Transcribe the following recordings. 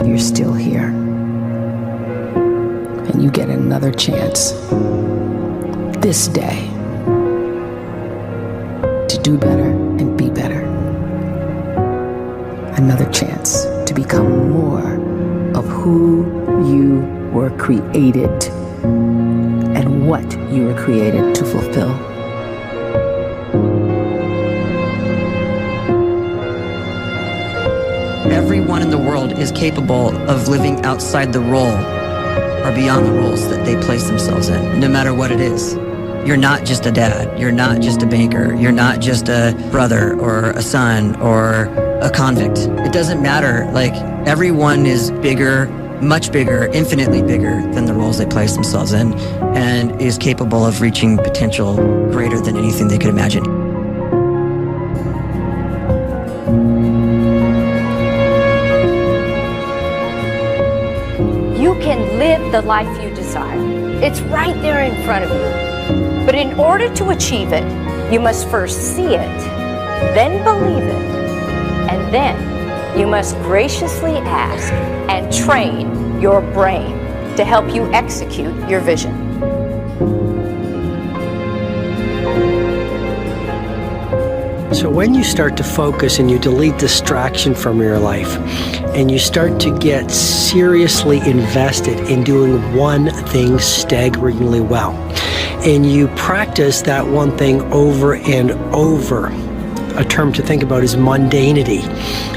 you're still here. And you get another chance this day to do better and be better. Another chance to become more of who you were created and what you were created to fulfill. Everyone in the world is capable of living outside the role or beyond the roles that they place themselves in, no matter what it is. You're not just a dad, you're not just a banker, you're not just a brother or a son or a convict. It doesn't matter. Like, everyone is bigger, much bigger, infinitely bigger than the roles they place themselves in, and is capable of reaching potential greater than anything they could imagine. You can live the life you desire. It's right there in front of you. But in order to achieve it, you must first see it, then believe it, and then you must graciously ask and train your brain to help you execute your vision. So when you start to focus and you delete distraction from your life, and you start to get seriously invested in doing one thing staggeringly well, and you practice that one thing over and over, a term to think about is mundanity.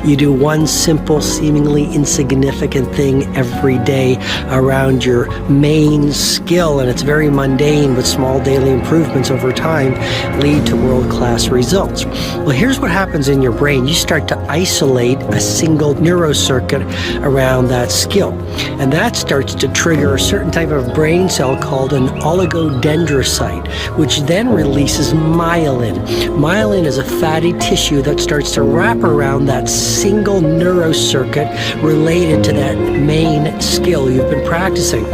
You do one simple, seemingly insignificant thing every day around your main skill, and it's very mundane, but small daily improvements over time lead to world-class results. Well, here's what happens in your brain. You start to isolate a single neurocircuit around that skill, and that starts to trigger a certain type of brain cell called an oligodendrocyte, which then releases myelin. Myelin is a fatty tissue that starts to wrap around that single neurocircuit related to that main skill you've been practicing.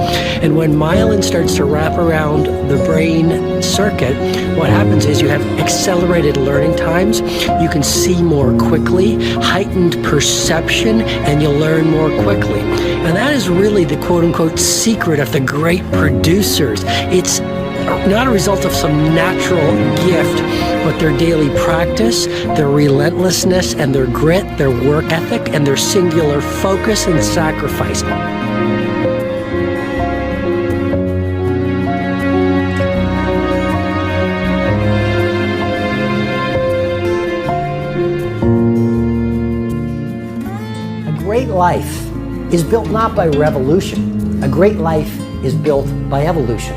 And when myelin starts to wrap around the brain circuit, what happens is you have accelerated learning times, you can see more quickly, heightened perception, and you'll learn more quickly. And that is really the quote-unquote secret of the great producers. It's not a result of some natural gift, but their daily practice, their relentlessness and their grit, their work ethic, and their singular focus and sacrifice. A great life is built not by revolution. A great life is built by evolution.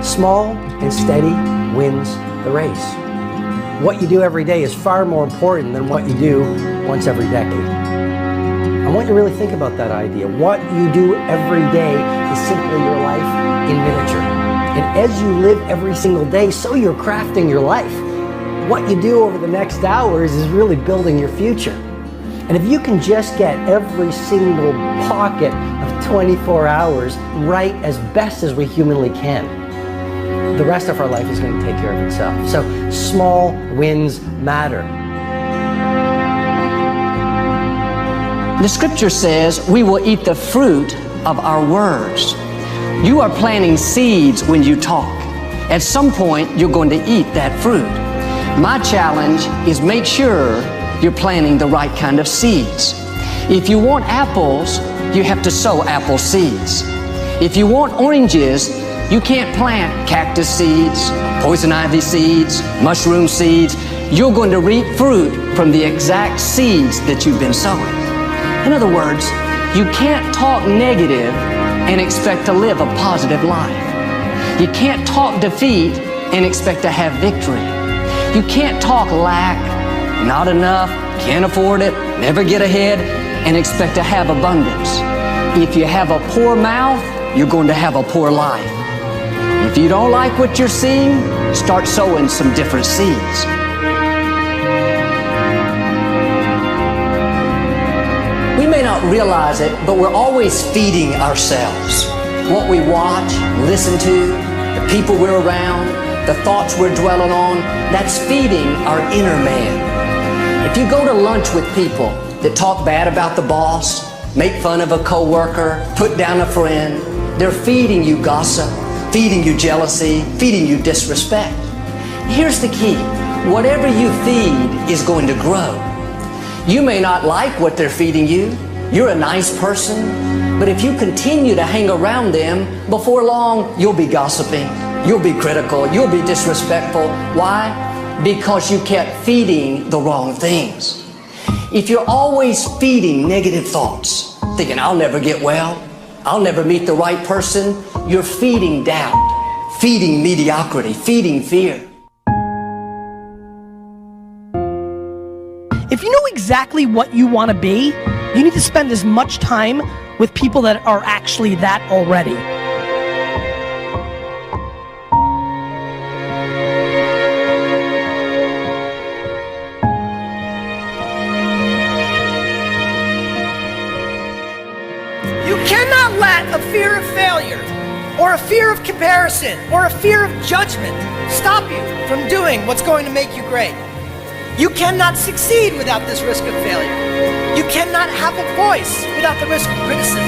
Small and steady wins the race. What you do every day is far more important than what you do once every decade. I want you to really think about that idea. What you do every day is simply your life in miniature. And as you live every single day, so you're crafting your life. What you do over the next hours is really building your future. And if you can just get every single pocket of 24 hours right as best as we humanly can, the rest of our life is going to take care of itself. So small wins matter. The scripture says we will eat the fruit of our words. You are planting seeds when you talk. At some point, you're going to eat that fruit. My challenge is make sure you're planting the right kind of seeds. If you want apples, you have to sow apple seeds. If you want oranges, you can't plant cactus seeds, poison ivy seeds, mushroom seeds. You're going to reap fruit from the exact seeds that you've been sowing. In other words, you can't talk negative and expect to live a positive life. You can't talk defeat and expect to have victory. You can't talk lack, not enough, can't afford it, never get ahead, and expect to have abundance. If you have a poor mouth, you're going to have a poor life. If you don't like what you're seeing, start sowing some different seeds. We may not realize it, but we're always feeding ourselves. What we watch, listen to, the people we're around, the thoughts we're dwelling on, that's feeding our inner man. If you go to lunch with people that talk bad about the boss, make fun of a coworker, put down a friend. They're feeding you gossip, feeding you jealousy, feeding you disrespect. Here's the key. Whatever you feed is going to grow. You may not like what they're feeding you. You're a nice person, but if you continue to hang around them, before long, you'll be gossiping, you'll be critical, you'll be disrespectful. Why? Because you kept feeding the wrong things. If you're always feeding negative thoughts, thinking, I'll never get well, I'll never meet the right person, you're feeding doubt, feeding mediocrity, feeding fear. If you know exactly what you want to be, you need to spend as much time with people that are actually that already. You cannot let a fear of failure, or a fear of comparison, or a fear of judgment stop you from doing what's going to make you great. You cannot succeed without this risk of failure. You cannot have a voice without the risk of criticism.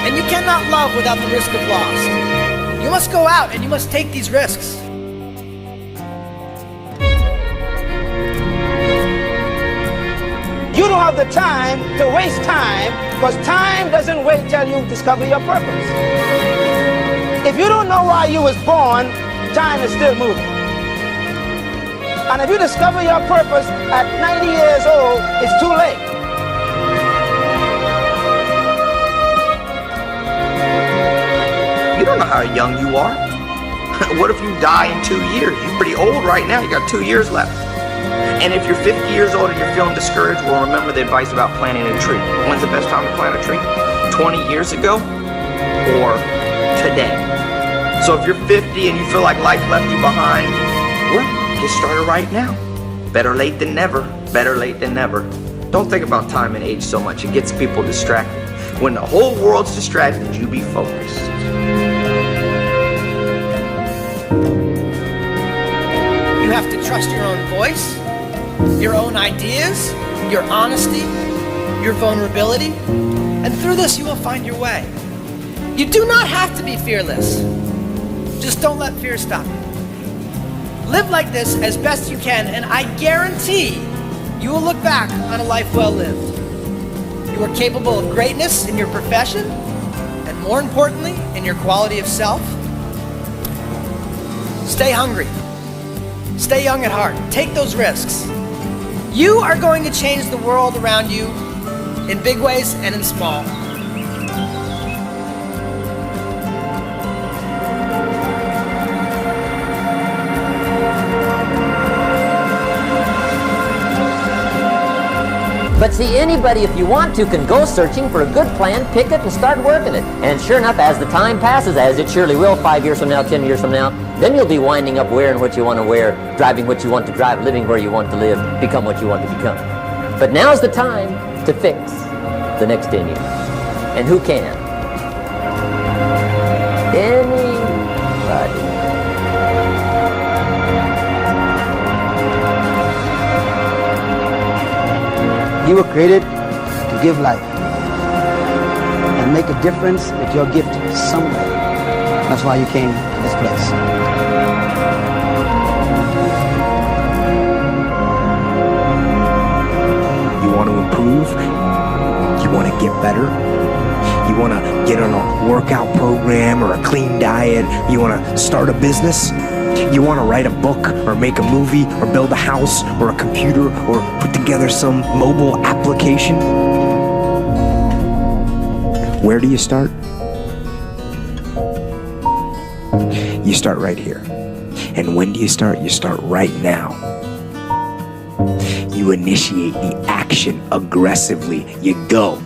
And you cannot love without the risk of loss. You must go out and you must take these risks. You don't have the time to waste time, because time doesn't wait till you discover your purpose. If you don't know why you was born, time is still moving. And if you discover your purpose at 90 years old, it's too late. You don't know how young you are. What if you die in 2 years? You're pretty old right now. You got 2 years left. And if you're 50 years old and you're feeling discouraged, well, remember the advice about planting a tree. When's the best time to plant a tree? 20 years ago or today? So if you're 50 and you feel like life left you behind, well, get started right now. Better late than never. Better late than never. Don't think about time and age so much. It gets people distracted. When the whole world's distracted, you be focused. You have to trust your own voice, your own ideas, your honesty, your vulnerability, and through this you will find your way. You do not have to be fearless. Just don't let fear stop you. Live like this as best you can, and I guarantee you will look back on a life well lived. You are capable of greatness in your profession, and more importantly, in your quality of self. Stay hungry. Stay young at heart. Take those risks. You are going to change the world around you in big ways and in small. But see, anybody, if you want to, can go searching for a good plan, pick it, and start working it. And sure enough, as the time passes, as it surely will 5 years from now, 10 years from now, then you'll be winding up wearing what you want to wear, driving what you want to drive, living where you want to live, become what you want to become. But now's the time to fix the next 10 years. And who can? Anybody. You were created to give life and make a difference with your gift somewhere. That's why you came to this place. You want to improve? You want to get better? You want to get on a workout program or a clean diet? You want to start a business? You want to write a book or make a movie or build a house or a computer or put together some mobile application? Where do you start? You start right here. And when do you start? You start right now. You initiate the action aggressively. You go.